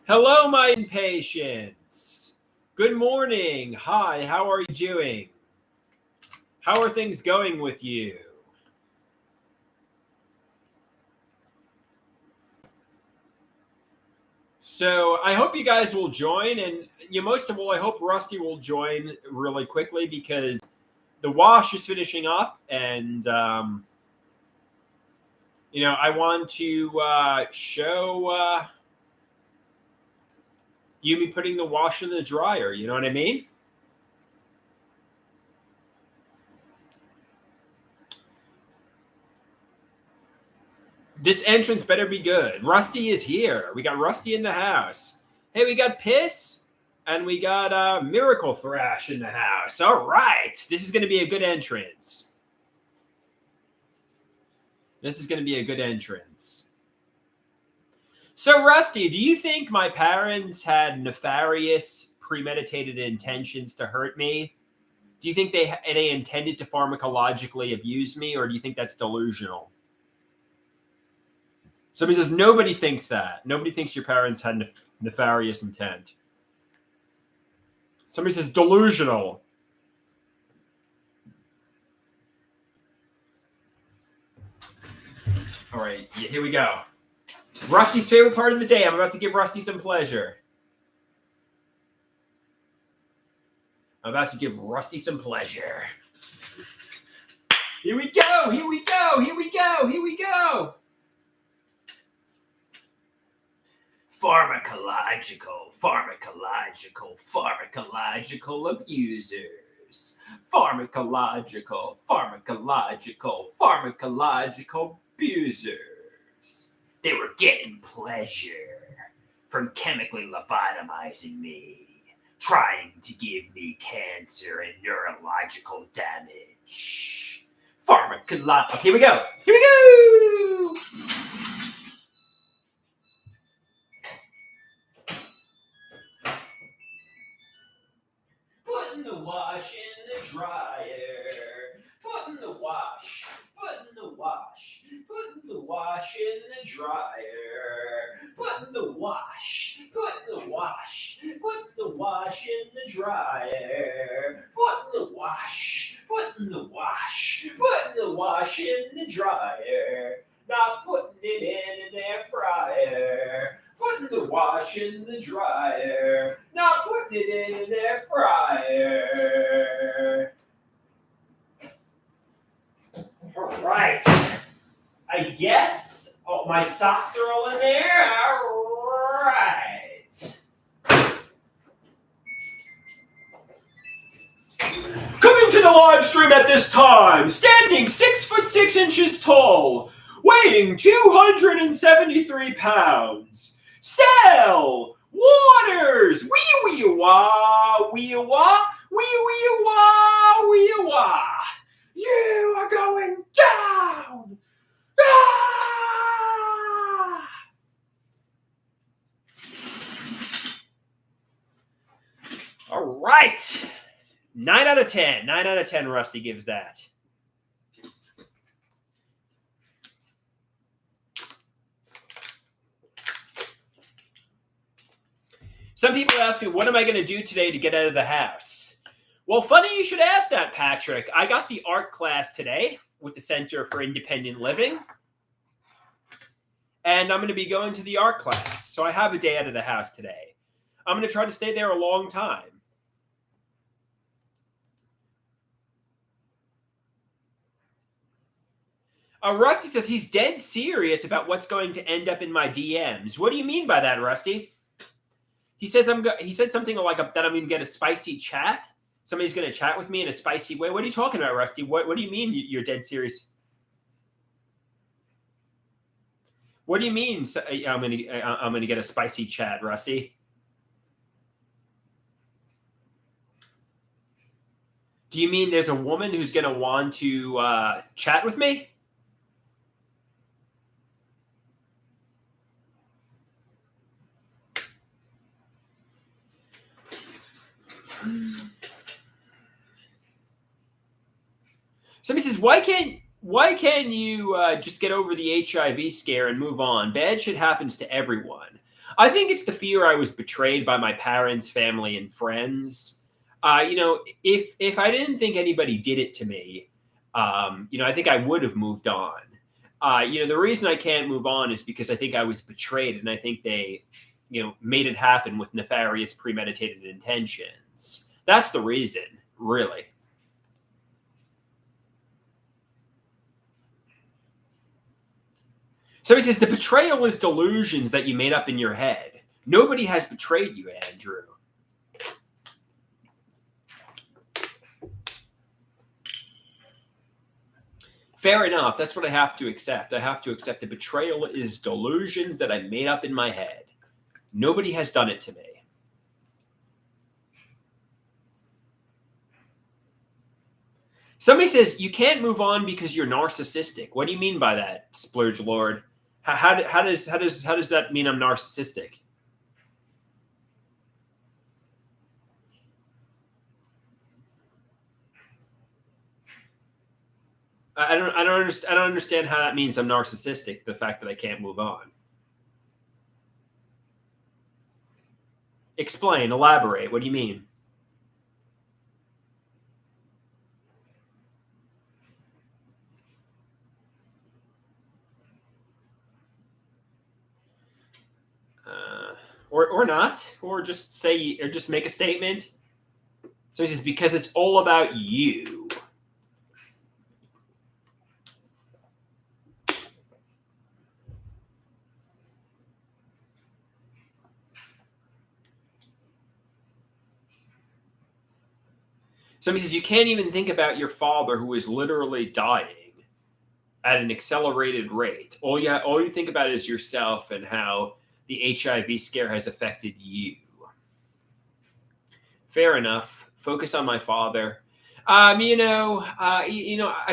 Hello, my impatience. Good morning. Hi, how are you doing? How are things going with you? So I hope you guys will join, and most of all, I hope Rusty will join really quickly because the wash is finishing up, and I want to show you me putting the wash in the dryer. You know what I mean? This entrance better be good. Rusty is here. We got Rusty in the house. Hey, we got Piss and we got Miracle Thrash in the house. All right. This is going to be a good entrance. This is going to be a good entrance. So, Rusty, do you think my parents had nefarious, premeditated intentions to hurt me? Do you think they intended to pharmacologically abuse me, or do you think that's delusional? Somebody says, nobody thinks that. Nobody thinks your parents had nefarious intent. Somebody says, delusional. All right, here we go. Rusty's favorite part of the day. I'm about to give Rusty some pleasure. I'm about to give Rusty some pleasure. Here we go. Here we go. Here we go. Here we go. Pharmacological abusers. Pharmacological abusers. They were getting pleasure from chemically lobotomizing me, trying to give me cancer and neurological damage. Pharmacological. Here we go. Here we go. Putting the wash in the dryer. Putting the wash. Putting the wash. Putting the wash in the dryer. Putting the wash. Putting the wash. Putting the wash in the dryer. Putting the wash. Putting the wash. Putting the wash in the dryer. Not putting it in an air fryer. Putting the wash in the dryer. Not putting it in an air fryer. All right. I guess my socks are all in there. All right. Coming to the live stream at this time, standing 6'6" tall, weighing 273 pounds. Sal Waters, wee wee wah, wee wah, wee wee wah, wee wah. You are going down. Ah! All right. 9 out of 10. 9 out of 10, Rusty gives that. Some people ask me, what am I going to do today to get out of the house? Well, funny you should ask that, Patrick. I got the art class today with the Center for Independent Living. And I'm going to be going to the art class. So I have a day out of the house today. I'm going to try to stay there a long time. Rusty says he's dead serious about what's going to end up in my DMs. What do you mean by that, Rusty? He says he said something like that I'm going to get a spicy chat. Somebody's going to chat with me in a spicy way. What are you talking about, Rusty? What do you mean you're dead serious? What do you mean I'm going to get a spicy chat, Rusty? Do you mean there's a woman who's going to want to chat with me? Somebody says, why can't you just get over the HIV scare and move on? Bad shit happens to everyone. I think it's the fear I was betrayed by my parents, family, and friends. If I didn't think anybody did it to me, I think I would have moved on. The reason I can't move on is because I think I was betrayed, and I think they, made it happen with nefarious, premeditated intentions. That's the reason, really. So he says the betrayal is delusions that you made up in your head. Nobody has betrayed you, Andrew. Fair enough. That's what I have to accept. I have to accept the betrayal is delusions that I made up in my head. Nobody has done it to me. Somebody says you can't move on because you're narcissistic. What do you mean by that, Splurge Lord? How does that mean I'm narcissistic? I don't understand how that means I'm narcissistic. The fact that I can't move on. Explain. Elaborate. What do you mean? Or not, or just say, or just make a statement. So he says because it's all about you. Somebody says you can't even think about your father who is literally dying at an accelerated rate. All you think about is yourself and how the HIV scare has affected you. Fair enough. Focus on my father. I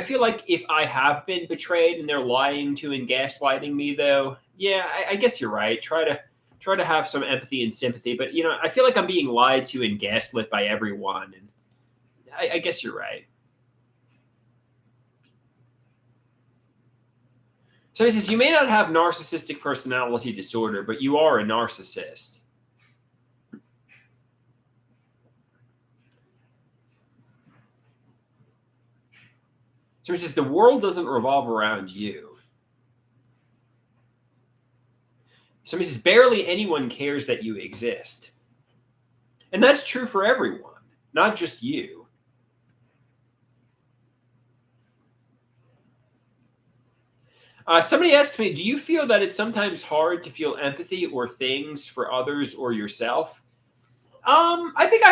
feel like if I have been betrayed and they're lying to and gaslighting me, though, yeah, I guess you're right. Try to have some empathy and sympathy, but I feel like I'm being lied to and gaslit by everyone, and I guess you're right. So he says you may not have narcissistic personality disorder, but you are a narcissist. So he says the world doesn't revolve around you. Somebody says barely anyone cares that you exist. And that's true for everyone, not just you. Somebody asks me, do you feel that it's sometimes hard to feel empathy or things for others or yourself? I think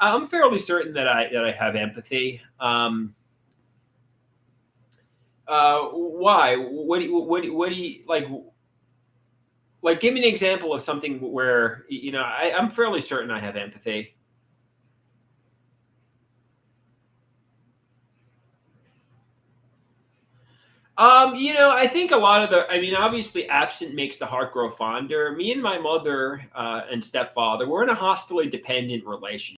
I'm fairly certain that I have empathy. Why? What do you like? Give me an example of something where I'm fairly certain I have empathy. I think a lot of obviously, absent makes the heart grow fonder. Me and my mother and stepfather, we're in a hostily dependent relationship.